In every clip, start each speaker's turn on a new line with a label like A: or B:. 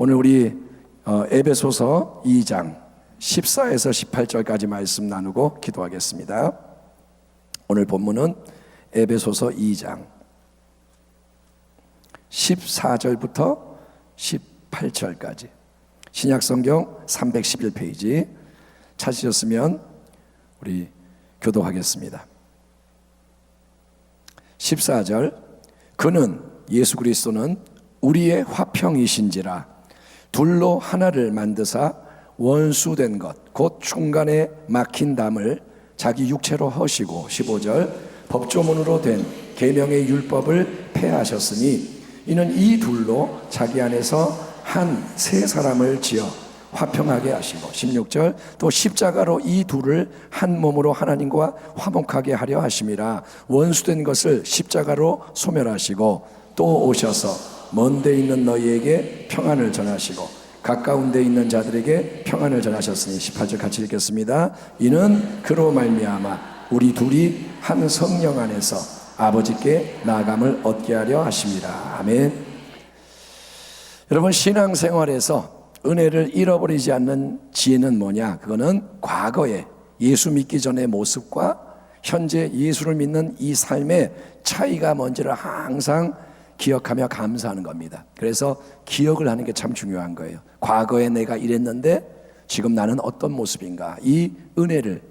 A: 오늘 우리 에베소서 2장 14에서 18절까지 말씀 나누고 기도하겠습니다. 오늘 본문은 에베소서 2장 14절부터 18절까지 신약성경 311페이지 찾으셨으면 우리 교도하겠습니다. 14절 그는 예수 그리스도는 우리의 화평이신지라 둘로 하나를 만드사 원수된 것 곧 중간에 막힌 담을 자기 육체로 허시고 15절 법조문으로 된 계명의 율법을 폐하셨으니 이는 이 둘로 자기 안에서 한 세 사람을 지어 화평하게 하시고 16절 또 십자가로 이 둘을 한 몸으로 하나님과 화목하게 하려 하심이라 원수된 것을 십자가로 소멸하시고 또 오셔서 먼 데 있는 너희에게 평안을 전하시고 가까운 데 있는 자들에게 평안을 전하셨으니 18절 같이 읽겠습니다. 이는 그로 말미암아 우리 둘이 한 성령 안에서 아버지께 나아감을 얻게 하려 하심이라. 아멘. 여러분, 신앙생활에서 은혜를 잃어버리지 않는 지혜는 뭐냐? 그거는 과거에 예수 믿기 전의 모습과 현재 예수를 믿는 이 삶의 차이가 뭔지를 항상 기억하며 감사하는 겁니다. 그래서 기억을 하는 게 참 중요한 거예요. 과거에 내가 이랬는데 지금 나는 어떤 모습인가? 이 은혜를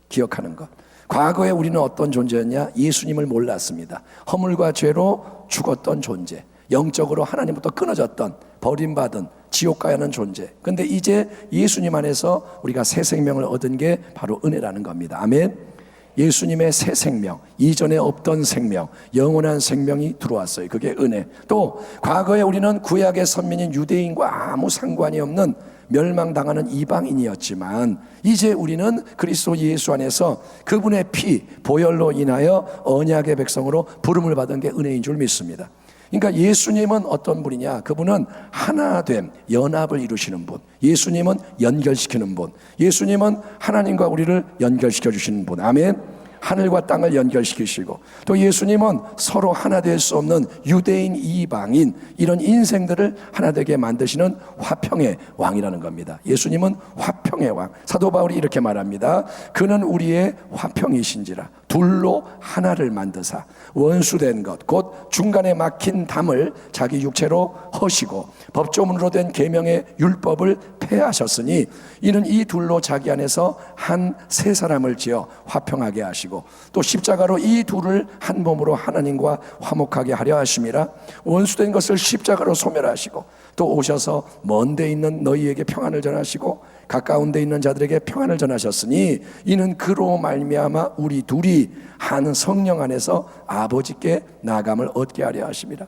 A: 기억하는 것. 과거에 우리는 어떤 존재였냐? 예수님을 몰랐습니다. 허물과 죄로 죽었던 존재, 영적으로 하나님부터 끊어졌던, 버림받은, 지옥 가야 하는 존재. 근데 이제 예수님 안에서 우리가 새 생명을 얻은 게 바로 은혜라는 겁니다. 아멘. 예수님의 새 생명, 이전에 없던 생명, 영원한 생명이 들어왔어요. 그게 은혜. 또 과거에 우리는 구약의 선민인 유대인과 아무 상관이 없는 멸망당하는 이방인이었지만 이제 우리는 그리스도 예수 안에서 그분의 피, 보혈로 인하여 언약의 백성으로 부름을 받은 게 은혜인 줄 믿습니다. 그러니까 예수님은 어떤 분이냐? 그분은 하나됨, 연합을 이루시는 분. 예수님은 연결시키는 분. 예수님은 하나님과 우리를 연결시켜 주시는 분. 아멘. 하늘과 땅을 연결시키시고 또 예수님은 서로 하나 될 수 없는 유대인, 이방인 이런 인생들을 하나 되게 만드시는 화평의 왕이라는 겁니다. 예수님은 화평의 왕. 사도 바울이 이렇게 말합니다. 그는 우리의 화평이신지라 둘로 하나를 만드사 원수된 것 곧 중간에 막힌 담을 자기 육체로 허시고 법조문으로 된 계명의 율법을 폐하셨으니 이는 이 둘로 자기 안에서 한 세 사람을 지어 화평하게 하시고 또 십자가로 이 둘을 한 몸으로 하나님과 화목하게 하려 하심이라 원수된 것을 십자가로 소멸하시고 또 오셔서 먼 데 있는 너희에게 평안을 전하시고 가까운 데 있는 자들에게 평안을 전하셨으니 이는 그로 말미암아 우리 둘이 한 성령 안에서 아버지께 나아감을 얻게 하려 하심이라.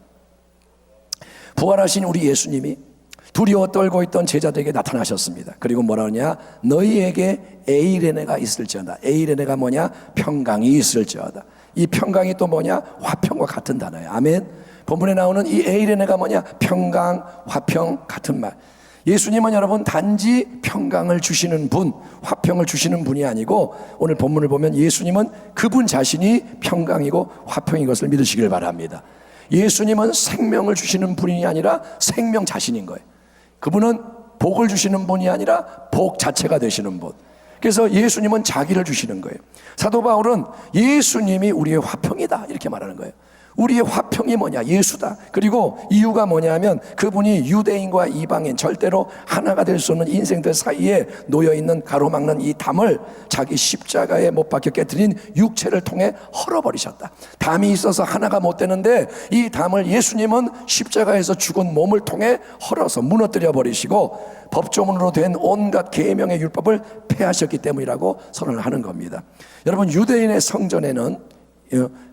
A: 부활하신 우리 예수님이 두려워 떨고 있던 제자들에게 나타나셨습니다. 그리고 뭐라 하냐? 너희에게 에이레네가 있을지어다. 에이레네가 뭐냐? 평강이 있을지어다. 이 평강이 또 뭐냐? 화평과 같은 단어예요. 아멘. 본문에 나오는 이 에이레네가 뭐냐? 평강, 화평 같은 말. 예수님은 여러분 단지 평강을 주시는 분, 화평을 주시는 분이 아니고 오늘 본문을 보면 예수님은 그분 자신이 평강이고 화평인 것을 믿으시길 바랍니다. 예수님은 생명을 주시는 분이 아니라 생명 자신인 거예요. 그분은 복을 주시는 분이 아니라 복 자체가 되시는 분. 그래서 예수님은 자기를 주시는 거예요. 사도 바울은 예수님이 우리의 화평이다 이렇게 말하는 거예요. 우리의 화평이 뭐냐? 예수다. 그리고 이유가 뭐냐면 그분이 유대인과 이방인 절대로 하나가 될 수 없는 인생들 사이에 놓여있는 가로막는 이 담을 자기 십자가에 못 박혀 깨뜨린 육체를 통해 헐어버리셨다. 담이 있어서 하나가 못 되는데 이 담을 예수님은 십자가에서 죽은 몸을 통해 헐어서 무너뜨려 버리시고 법조문으로 된 온갖 계명의 율법을 폐하셨기 때문이라고 선언을 하는 겁니다. 여러분, 유대인의 성전에는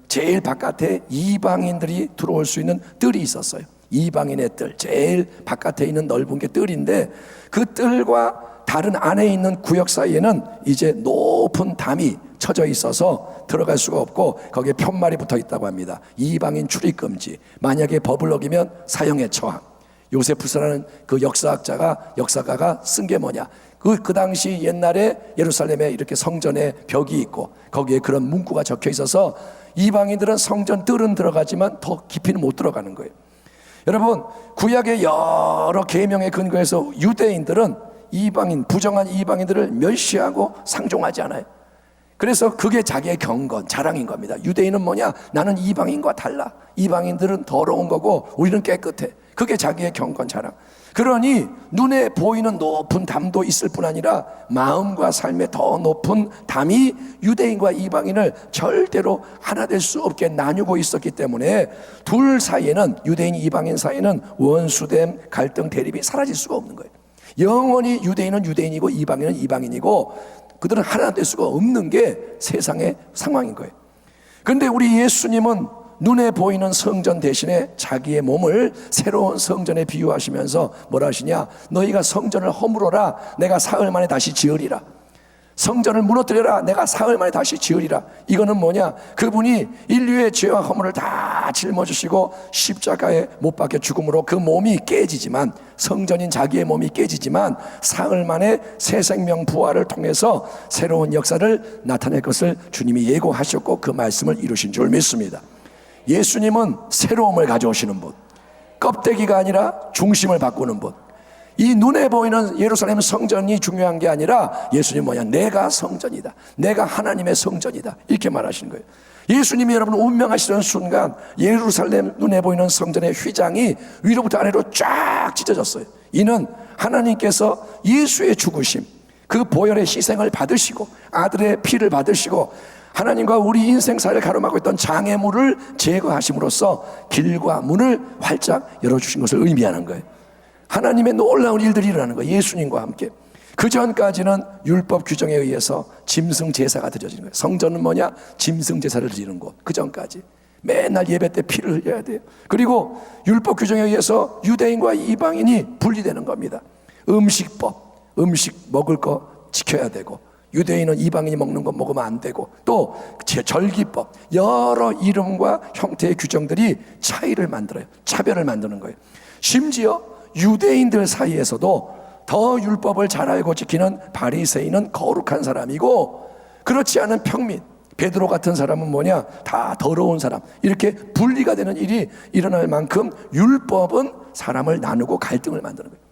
A: 제일 바깥에 이방인들이 들어올 수 있는 뜰이 있었어요. 이방인의 뜰, 제일 바깥에 있는 넓은 게 뜰인데 그 뜰과 다른 안에 있는 구역 사이에는 이제 높은 담이 쳐져 있어서 들어갈 수가 없고 거기에 편말이 붙어 있다고 합니다. 이방인 출입 금지, 만약에 법을 어기면 사형에 처함. 요세푸스라는 그 역사가가 쓴 게 뭐냐? 그 당시 옛날에 예루살렘에 이렇게 성전에 벽이 있고 거기에 그런 문구가 적혀 있어서 이방인들은 성전 뜰은 들어가지만 더 깊이는 못 들어가는 거예요. 여러분, 구약의 여러 계명에 근거해서 유대인들은 이방인, 부정한 이방인들을 멸시하고 상종하지 않아요. 그래서 그게 자기의 경건, 자랑인 겁니다. 유대인은 뭐냐? 나는 이방인과 달라. 이방인들은 더러운 거고 우리는 깨끗해. 그게 자기의 경건, 자랑. 그러니 눈에 보이는 높은 담도 있을 뿐 아니라 마음과 삶의 더 높은 담이 유대인과 이방인을 절대로 하나 될 수 없게 나누고 있었기 때문에 둘 사이에는, 유대인, 이방인 사이에는 원수됨, 갈등, 대립이 사라질 수가 없는 거예요. 영원히 유대인은 유대인이고 이방인은 이방인이고 그들은 하나 될 수가 없는 게 세상의 상황인 거예요. 그런데 우리 예수님은 눈에 보이는 성전 대신에 자기의 몸을 새로운 성전에 비유하시면서 뭐라 하시냐? 너희가 성전을 허물어라, 내가 사흘 만에 다시 지으리라. 성전을 무너뜨려라, 내가 사흘 만에 다시 지으리라. 이거는 뭐냐? 그분이 인류의 죄와 허물을 다 짊어지시고 십자가에 못 박혀 죽음으로 그 몸이 깨지지만, 성전인 자기의 몸이 깨지지만 사흘 만에 새 생명 부활을 통해서 새로운 역사를 나타낼 것을 주님이 예고하셨고 그 말씀을 이루신 줄 믿습니다. 예수님은 새로움을 가져오시는 분, 껍데기가 아니라 중심을 바꾸는 분. 이 눈에 보이는 예루살렘 성전이 중요한 게 아니라 예수님 뭐냐? 내가 성전이다, 내가 하나님의 성전이다, 이렇게 말하시는 거예요. 예수님이 여러분 운명하시던 순간 예루살렘 눈에 보이는 성전의 휘장이 위로부터 아래로 쫙 찢어졌어요. 이는 하나님께서 예수의 죽으심, 그 보혈의 희생을 받으시고 아들의 피를 받으시고 하나님과 우리 인생 사이를 가로막고 있던 장애물을 제거하심으로써 길과 문을 활짝 열어주신 것을 의미하는 거예요. 하나님의 놀라운 일들이 일어나는 거예요. 예수님과 함께. 그 전까지는 율법 규정에 의해서 짐승 제사가 드려지는 거예요. 성전은 뭐냐? 짐승 제사를 드리는 곳. 그 전까지 맨날 예배 때 피를 흘려야 돼요. 그리고 율법 규정에 의해서 유대인과 이방인이 분리되는 겁니다. 음식법, 음식 먹을 거 지켜야 되고, 유대인은 이방인이 먹는 거 먹으면 안 되고, 또 절기법, 여러 이름과 형태의 규정들이 차이를 만들어요. 차별을 만드는 거예요. 심지어 유대인들 사이에서도 더 율법을 잘 알고 지키는 바리새인은 거룩한 사람이고, 그렇지 않은 평민, 베드로 같은 사람은 뭐냐? 다 더러운 사람. 이렇게 분리가 되는 일이 일어날 만큼 율법은 사람을 나누고 갈등을 만드는 거예요.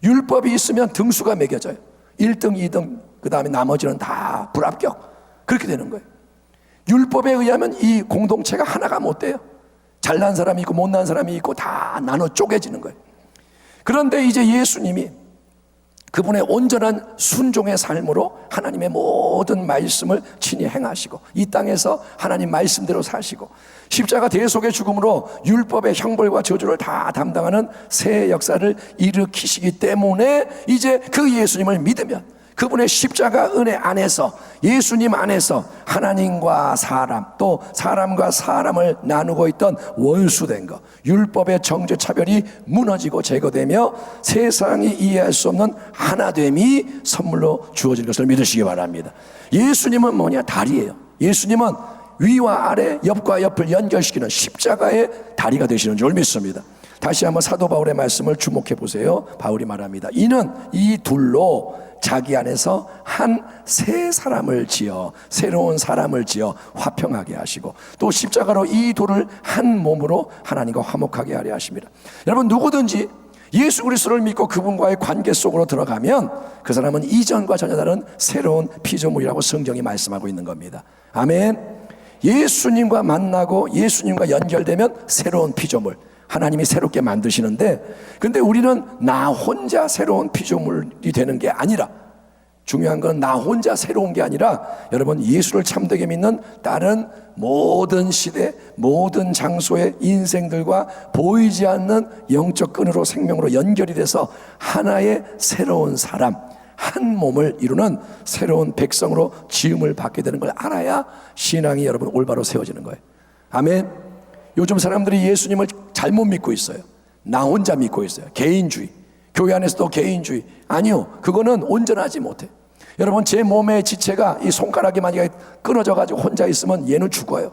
A: 율법이 있으면 등수가 매겨져요. 1등, 2등, 그 다음에 나머지는 다 불합격. 그렇게 되는 거예요. 율법에 의하면 이 공동체가 하나가 못 돼요. 잘난 사람이 있고 못난 사람이 있고 다 나눠 쪼개지는 거예요. 그런데 이제 예수님이 그분의 온전한 순종의 삶으로 하나님의 모든 말씀을 친히 행하시고 이 땅에서 하나님 말씀대로 사시고 십자가 대속의 죽음으로 율법의 형벌과 저주를 다 담당하는 새 역사를 일으키시기 때문에 이제 그 예수님을 믿으면 그분의 십자가 은혜 안에서, 예수님 안에서 하나님과 사람, 또 사람과 사람을 나누고 있던 원수된 것, 율법의 정죄 차별이 무너지고 제거되며 세상이 이해할 수 없는 하나됨이 선물로 주어질 것을 믿으시기 바랍니다. 예수님은 뭐냐? 다리예요. 예수님은 위와 아래, 옆과 옆을 연결시키는 십자가의 다리가 되시는 줄 믿습니다. 다시 한번 사도 바울의 말씀을 주목해 보세요. 바울이 말합니다. 이는 이 둘로 자기 안에서 한 새 사람을 지어, 새로운 사람을 지어 화평하게 하시고 또 십자가로 이 둘을 한 몸으로 하나님과 화목하게 하려 하십니다. 여러분, 누구든지 예수 그리스도를 믿고 그분과의 관계 속으로 들어가면 그 사람은 이전과 전혀 다른 새로운 피조물이라고 성경이 말씀하고 있는 겁니다. 아멘. 예수님과 만나고 예수님과 연결되면 새로운 피조물, 하나님이 새롭게 만드시는데, 근데 우리는 나 혼자 새로운 피조물이 되는 게 아니라, 중요한 건 나 혼자 새로운 게 아니라 여러분, 예수를 참되게 믿는 다른 모든 시대, 모든 장소의 인생들과 보이지 않는 영적 끈으로, 생명으로 연결이 돼서 하나의 새로운 사람, 한 몸을 이루는 새로운 백성으로 지음을 받게 되는 걸 알아야 신앙이 여러분 올바로 세워지는 거예요. 아멘. 요즘 사람들이 예수님을 잘못 믿고 있어요. 나 혼자 믿고 있어요. 개인주의. 교회 안에서도 개인주의. 아니요, 그거는 온전하지 못해. 여러분, 제 몸의 지체가 이 손가락이 만약에 끊어져 가지고 혼자 있으면 얘는 죽어요.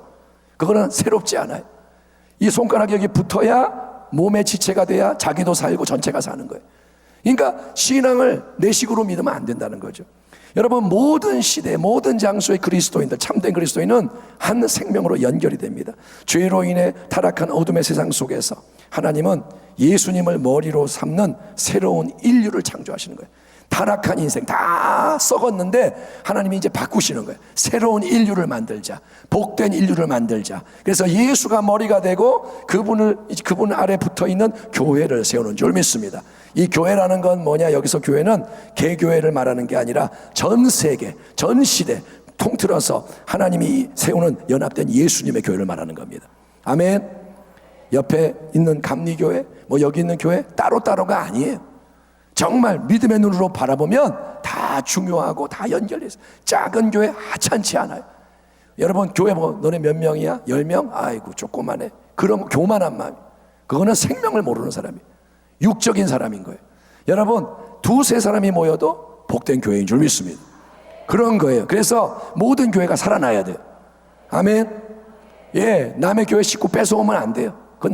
A: 그거는 새롭지 않아요. 이 손가락이 여기 붙어야 몸의 지체가 돼야 자기도 살고 전체가 사는 거예요. 그러니까 신앙을 내 식으로 믿으면 안 된다는 거죠. 여러분, 모든 시대, 모든 장소의 그리스도인들, 참된 그리스도인은 한 생명으로 연결이 됩니다. 죄로 인해 타락한 어둠의 세상 속에서 하나님은 예수님을 머리로 삼는 새로운 인류를 창조하시는 거예요. 타락한 인생 다 썩었는데 하나님이 이제 바꾸시는 거예요. 새로운 인류를 만들자, 복된 인류를 만들자. 그래서 예수가 머리가 되고 그분 아래 붙어있는 교회를 세우는 줄 믿습니다. 이 교회라는 건 뭐냐? 여기서 교회는 개교회를 말하는 게 아니라 전 세계, 전 시대 통틀어서 하나님이 세우는 연합된 예수님의 교회를 말하는 겁니다. 아멘. 옆에 있는 감리교회, 뭐 여기 있는 교회 따로따로가 아니에요. 정말 믿음의 눈으로 바라보면 다 중요하고 다 연결해서 작은 교회 하찮지 않아요. 여러분 교회 뭐 너네 몇 명이야? 10명? 아이고 조그만해. 그럼 교만한 마음, 그거는 생명을 모르는 사람이에요. 육적인 사람인 거예요. 여러분 두세 사람이 모여도 복된 교회인 줄 믿습니다. 그런 거예요. 그래서 모든 교회가 살아나야 돼요. 아멘. 예, 남의 교회 식구 뺏어오면 안 돼요. 그건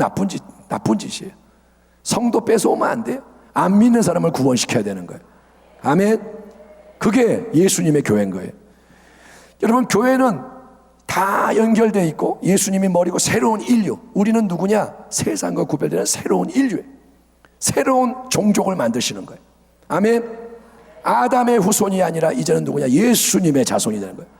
A: 나쁜 짓이에요. 성도 뺏어오면 안 돼요. 안 믿는 사람을 구원시켜야 되는 거예요. 아멘. 그게 예수님의 교회인 거예요. 여러분 교회는 다 연결되어 있고 예수님이 머리고 새로운 인류, 우리는 누구냐? 세상과 구별되는 새로운 인류예요. 새로운 종족을 만드시는 거예요. 아멘. 아담의 후손이 아니라 이제는 누구냐? 예수님의 자손이 되는 거예요.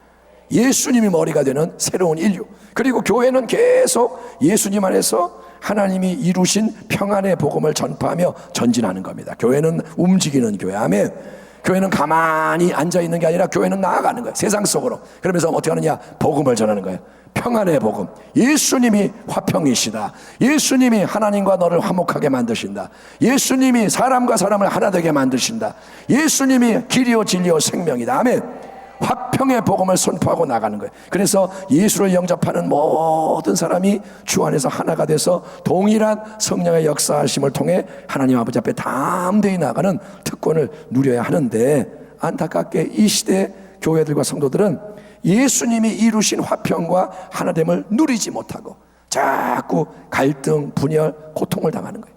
A: 예수님이 머리가 되는 새로운 인류. 그리고 교회는 계속 예수님 안에서 하나님이 이루신 평안의 복음을 전파하며 전진하는 겁니다. 교회는 움직이는 교회. 아멘. 교회는 가만히 앉아있는 게 아니라 교회는 나아가는 거예요. 세상 속으로. 그러면서 어떻게 하느냐? 복음을 전하는 거예요. 평안의 복음. 예수님이 화평이시다. 예수님이 하나님과 너를 화목하게 만드신다. 예수님이 사람과 사람을 하나 되게 만드신다. 예수님이 길이요 진리요 생명이다. 아멘. 화평의 복음을 선포하고 나가는 거예요. 그래서 예수를 영접하는 모든 사람이 주 안에서 하나가 돼서 동일한 성령의 역사하심을 통해 하나님 아버지 앞에 담대히 나가는 특권을 누려야 하는데, 안타깝게 이 시대 교회들과 성도들은 예수님이 이루신 화평과 하나됨을 누리지 못하고 자꾸 갈등, 분열, 고통을 당하는 거예요.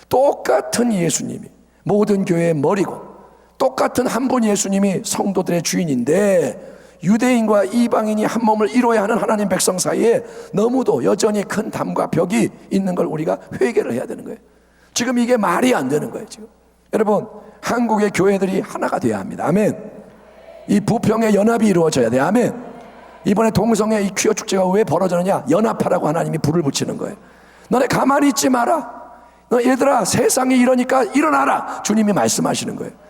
A: 똑같은 예수님이 모든 교회의 머리고 똑같은 한 분 예수님이 성도들의 주인인데, 유대인과 이방인이 한 몸을 이뤄야 하는 하나님 백성 사이에 너무도 여전히 큰 담과 벽이 있는 걸 우리가 회개를 해야 되는 거예요. 지금 이게 말이 안 되는 거예요. 지금 여러분 한국의 교회들이 하나가 돼야 합니다. 아멘. 이 부평의 연합이 이루어져야 돼. 아멘. 이번에 동성애 이 퀴어 축제가 왜 벌어졌느냐? 연합하라고 하나님이 불을 붙이는 거예요. 너네 가만히 있지 마라. 너 얘들아, 세상이 이러니까 일어나라. 주님이 말씀하시는 거예요.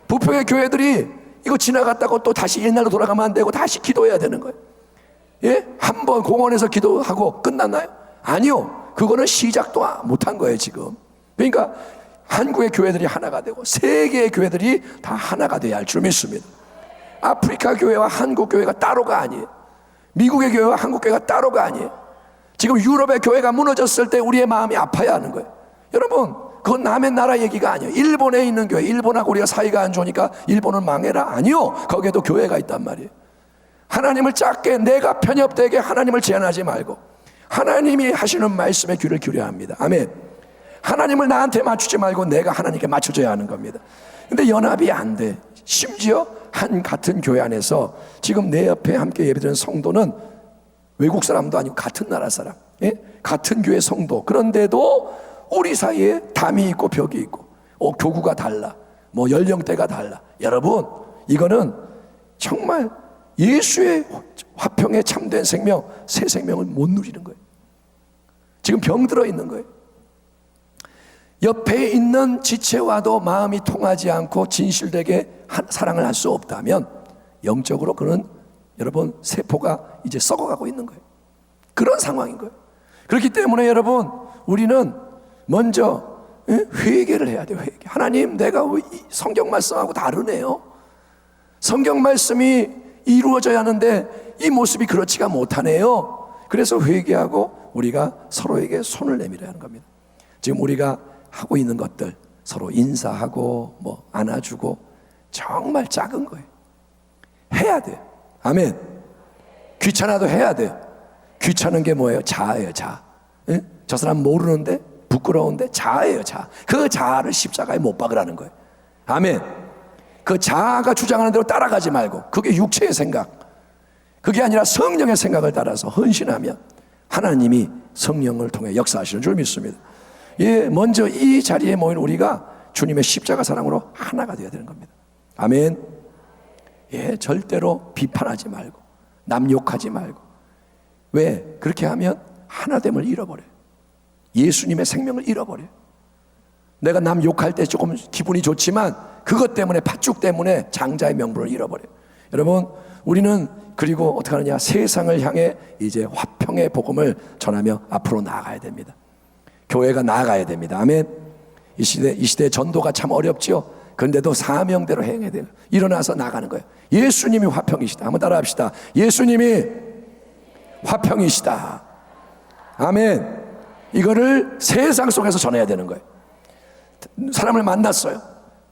A: 부평의 교회들이 이거 지나갔다고 또 다시 옛날로 돌아가면 안 되고 다시 기도해야 되는 거예요. 예? 한 번 공원에서 기도하고 끝났나요? 아니요. 그거는 시작도 못한 거예요 지금. 그러니까 한국의 교회들이 하나가 되고 세계의 교회들이 다 하나가 돼야 할 줄 믿습니다. 아프리카 교회와 한국 교회가 따로가 아니에요. 미국의 교회와 한국 교회가 따로가 아니에요. 지금 유럽의 교회가 무너졌을 때 우리의 마음이 아파야 하는 거예요. 여러분 그건 남의 나라 얘기가 아니에요. 일본에 있는 교회, 일본하고 우리가 사이가 안 좋으니까 일본은 망해라. 아니요. 거기에도 교회가 있단 말이에요. 하나님을 작게 내가 편협되게 하나님을 제한하지 말고 하나님이 하시는 말씀에 귀를 기울여야 합니다. 아멘. 하나님을 나한테 맞추지 말고 내가 하나님께 맞춰줘야 하는 겁니다. 근데 연합이 안 돼. 심지어 한 같은 교회 안에서 지금 내 옆에 함께 예배드리는 성도는 외국 사람도 아니고 같은 나라 사람, 예? 같은 교회 성도. 그런데도 우리 사이에 담이 있고 벽이 있고 교구가 달라, 뭐 연령대가 달라. 여러분 이거는 정말 예수의 화평에 참된 생명, 새 생명을 못 누리는 거예요. 지금 병들어 있는 거예요. 옆에 있는 지체와도 마음이 통하지 않고 진실되게 사랑을 할 수 없다면 영적으로 그는 여러분 세포가 이제 썩어가고 있는 거예요. 그런 상황인 거예요. 그렇기 때문에 여러분 우리는 먼저 회개를 해야 돼요. 회개. 하나님, 내가 성경 말씀하고 다르네요. 성경 말씀이 이루어져야 하는데 이 모습이 그렇지가 못하네요. 그래서 회개하고 우리가 서로에게 손을 내밀어야 하는 겁니다. 지금 우리가 하고 있는 것들, 서로 인사하고 뭐 안아주고 정말 작은 거예요. 해야 돼요. 아멘. 귀찮아도 해야 돼요. 귀찮은 게 뭐예요? 자아예요. 자아. 저 사람 모르는데 부끄러운데 자아예요. 자아. 그 자아를 십자가에 못 박으라는 거예요. 아멘. 그 자아가 주장하는 대로 따라가지 말고, 그게 육체의 생각, 그게 아니라 성령의 생각을 따라서 헌신하면 하나님이 성령을 통해 역사하시는 줄 믿습니다. 예, 먼저 이 자리에 모인 우리가 주님의 십자가 사랑으로 하나가 되어야 되는 겁니다. 아멘. 예, 절대로 비판하지 말고 남 욕하지 말고. 왜? 그렇게 하면 하나됨을 잃어버려요. 예수님의 생명을 잃어버려요. 내가 남 욕할 때 조금 기분이 좋지만 그것 때문에, 팥죽 때문에 장자의 명분을 잃어버려요. 여러분, 우리는 그리고 어떻게 하느냐, 세상을 향해 이제 화평의 복음을 전하며 앞으로 나아가야 됩니다. 교회가 나아가야 됩니다. 아멘. 이 시대 전도가 참 어렵죠. 그런데도 사명대로 행해야 돼요. 일어나서 나가는 거예요. 예수님이 화평이시다. 한번 따라 합시다. 예수님이 화평이시다. 아멘. 이거를 세상 속에서 전해야 되는 거예요. 사람을 만났어요.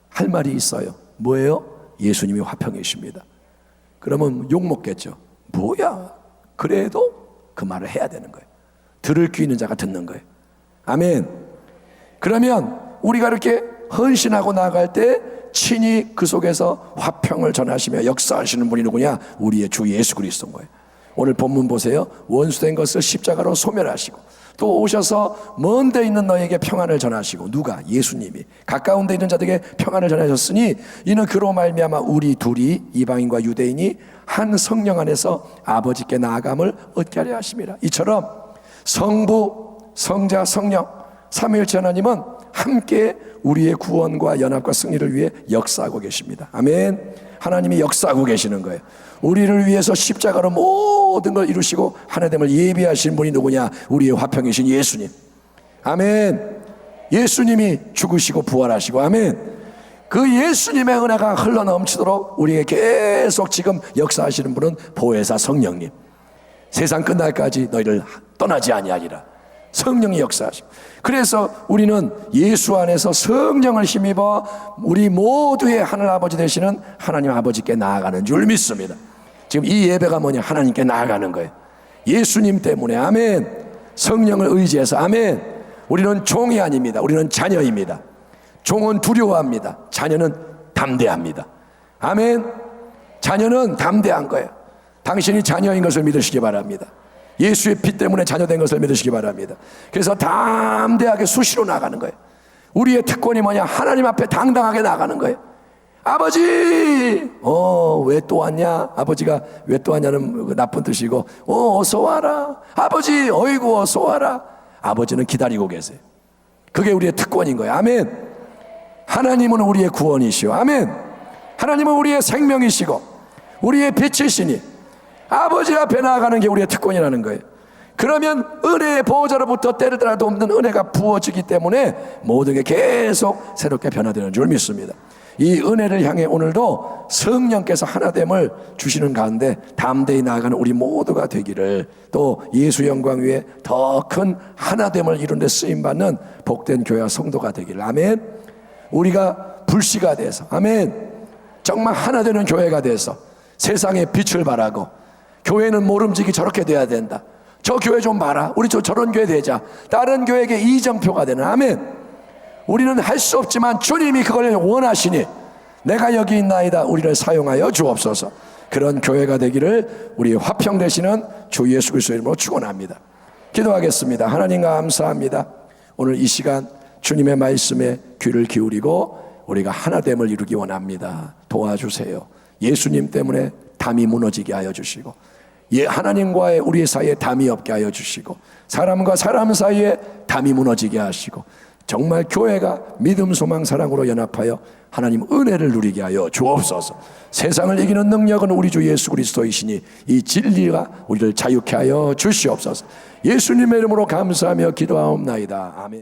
A: 할 말이 있어요. 뭐예요? 예수님이 화평이십니다. 그러면 욕먹겠죠. 뭐야? 그래도 그 말을 해야 되는 거예요. 들을 귀 있는 자가 듣는 거예요. 아멘. 그러면 우리가 이렇게 헌신하고 나아갈 때 친히 그 속에서 화평을 전하시며 역사하시는 분이 누구냐? 우리의 주 예수 그리스도인 거예요. 오늘 본문 보세요. 원수된 것을 십자가로 소멸하시고 또 오셔서 먼 데 있는 너에게 평안을 전하시고, 누가? 예수님이 가까운 데 있는 자들에게 평안을 전하셨으니 이는 그로 말미암아 우리 둘이, 이방인과 유대인이 한 성령 안에서 아버지께 나아감을 얻게 하려 하심이라. 이처럼 성부, 성자, 성령 삼위일체 하나님은 함께 우리의 구원과 연합과 승리를 위해 역사하고 계십니다. 아멘. 하나님이 역사하고 계시는 거예요. 우리를 위해서 십자가로 모든 걸 이루시고 하나됨을 예비하신 분이 누구냐? 우리의 화평이신 예수님. 아멘. 예수님이 죽으시고 부활하시고, 아멘. 그 예수님의 은혜가 흘러넘치도록 우리에게 계속 지금 역사하시는 분은 보혜사 성령님. 세상 끝날까지 너희를 떠나지 아니하리라. 성령이 역사하시고, 그래서 우리는 예수 안에서 성령을 힘입어 우리 모두의 하늘아버지 되시는 하나님 아버지께 나아가는 줄 믿습니다. 지금 이 예배가 뭐냐? 하나님께 나아가는 거예요. 예수님 때문에. 아멘. 성령을 의지해서. 아멘. 우리는 종이 아닙니다. 우리는 자녀입니다. 종은 두려워합니다. 자녀는 담대합니다. 아멘. 자녀는 담대한 거예요. 당신이 자녀인 것을 믿으시기 바랍니다. 예수의 피 때문에 자녀된 것을 믿으시기 바랍니다. 그래서 담대하게 수시로 나가는 거예요. 우리의 특권이 뭐냐? 하나님 앞에 당당하게 나가는 거예요. 아버지! 왜 또 왔냐? 아버지가 왜 또 왔냐는 나쁜 뜻이고, 어서 와라. 아버지, 어이구, 어서 와라. 아버지는 기다리고 계세요. 그게 우리의 특권인 거예요. 아멘. 하나님은 우리의 구원이시오. 아멘. 하나님은 우리의 생명이시고 우리의 빛이시니 아버지 앞에 나아가는 게 우리의 특권이라는 거예요. 그러면 은혜의 보호자로부터 때를 따라도 없는 은혜가 부어지기 때문에 모든 게 계속 새롭게 변화되는 줄 믿습니다. 이 은혜를 향해 오늘도 성령께서 하나됨을 주시는 가운데 담대히 나아가는 우리 모두가 되기를, 또 예수 영광 위에 더 큰 하나됨을 이루는 데 쓰임받는 복된 교회와 성도가 되기를. 아멘. 우리가 불씨가 돼서, 아멘, 정말 하나 되는 교회가 돼서 세상에 빛을 발하고, 교회는 모름지기 저렇게 돼야 된다. 저 교회 좀 봐라. 우리 저런 교회 되자. 다른 교회에게 이정표가 되는. 아멘. 우리는 할 수 없지만 주님이 그걸 원하시니 내가 여기 있나이다. 우리를 사용하여 주옵소서. 그런 교회가 되기를 우리 화평 되시는 주 예수 그리스도 이름으로 축원합니다. 기도하겠습니다. 하나님 감사합니다. 오늘 이 시간 주님의 말씀에 귀를 기울이고 우리가 하나됨을 이루기 원합니다. 도와주세요. 예수님 때문에 담이 무너지게 하여 주시고, 하나님과의 우리 사이에 담이 없게 하여 주시고, 사람과 사람 사이에 담이 무너지게 하시고, 정말 교회가 믿음, 소망, 사랑으로 연합하여 하나님 은혜를 누리게 하여 주옵소서. 세상을 이기는 능력은 우리 주 예수 그리스도이시니 이 진리가 우리를 자유케 하여 주시옵소서. 예수님의 이름으로 감사하며 기도하옵나이다. 아멘.